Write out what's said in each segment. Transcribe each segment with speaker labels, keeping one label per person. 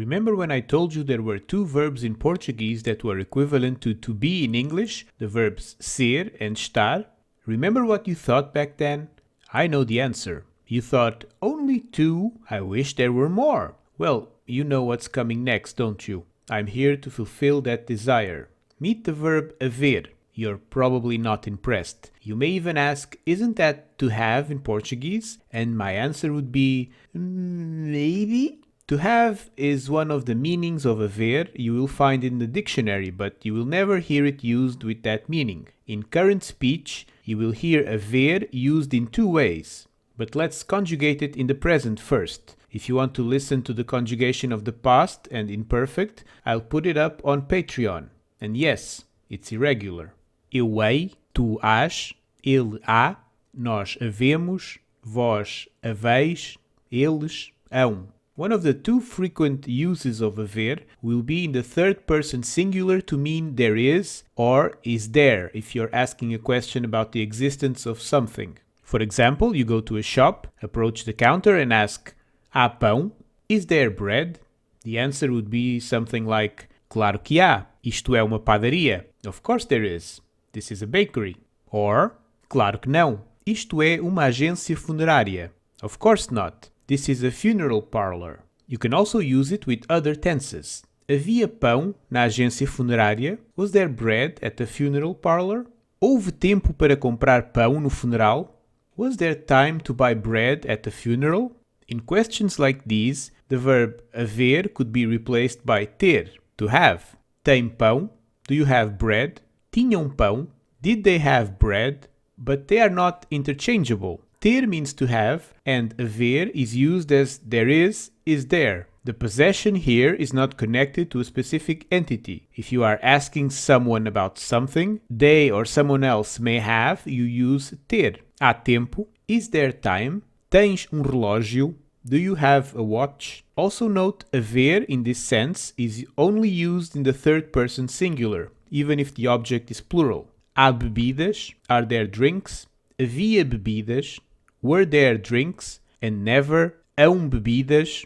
Speaker 1: Remember when I told you there were two verbs in Portuguese that were equivalent to be in English, the verbs ser and estar? Remember what you thought back then? I know the answer. You thought, only two? I wish there were more. Well, you know what's coming next, don't you? I'm here to fulfill that desire. Meet the verb haver. You're probably not impressed. You may even ask, isn't that to have in Portuguese? And my answer would be, maybe? To have is one of the meanings of haver you will find in the dictionary, but you will never hear it used with that meaning. In current speech, you will hear haver used in two ways. But let's conjugate it in the present first. If you want to listen to the conjugation of the past and imperfect, I'll put it up on Patreon. And yes, it's irregular. Eu hei, tu hás, ele há, nós havemos, vós haveis, eles hão. One of the two frequent uses of haver will be in the third person singular to mean there is or is there if you're asking a question about the existence of something. For example, you go to a shop, approach the counter and ask, há pão? Is there bread? The answer would be something like, claro que há, isto é uma padaria. Of course there is. This is a bakery. Or, claro que não, isto é uma agência funerária. Of course not. This is a funeral parlor. You can also use it with other tenses. Havia pão na agência funerária? Was there bread at the funeral parlor? Houve tempo para comprar pão no funeral? Was there time to buy bread at the funeral? In questions like these, the verb haver could be replaced by ter, to have. Tem pão? Do you have bread? Tinham pão? Did they have bread? But they are not interchangeable. Ter means to have, and haver is used as there is there. The possession here is not connected to a specific entity. If you are asking someone about something they or someone else may have, you use ter. Há tempo? Is there time? Tens relógio? Do you have a watch? Also note, haver in this sense is only used in the third person singular, even if the object is plural. Há bebidas? Are there drinks? Havia bebidas? Were there drinks? And never, hão bebidas?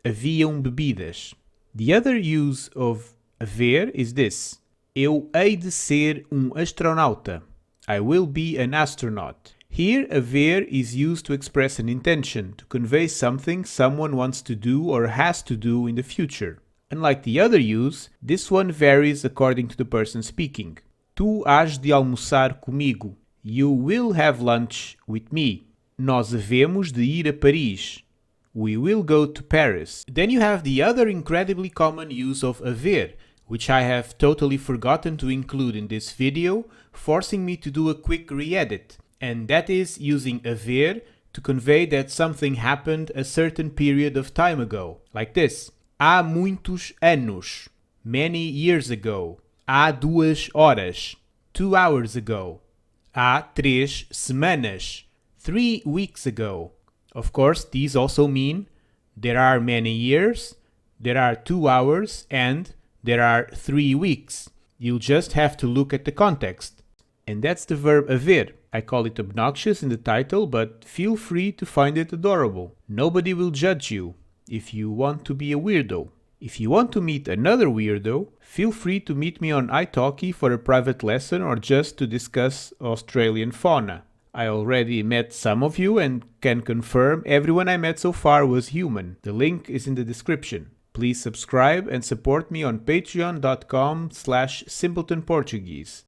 Speaker 1: Haviam bebidas. The other use of haver is this. Eu hei de ser astronauta. I will be an astronaut. Here, haver is used to express an intention, to convey something someone wants to do or has to do in the future. Unlike the other use, this one varies according to the person speaking. Tu hás de almoçar comigo. You will have lunch with me. Nós havemos de ir a Paris. We will go to Paris. Then you have the other incredibly common use of haver, which I have totally forgotten to include in this video, forcing me to do a quick re-edit. And that is using haver to convey that something happened a certain period of time ago. Like this. Há muitos anos. Many years ago. Há 2 horas. 2 hours ago. Há 3 semanas. 3 weeks ago. Of course, these also mean there are many years, there are 2 hours, and there are 3 weeks. You'll just have to look at the context. And that's the verb haver. I call it obnoxious in the title, but feel free to find it adorable. Nobody will judge you if you want to be a weirdo. If you want to meet another weirdo, feel free to meet me on italki for a private lesson or just to discuss Australian fauna. I already met some of you and can confirm everyone I met so far was human. The link is in the description. Please subscribe and support me on patreon.com/simpletonportuguese.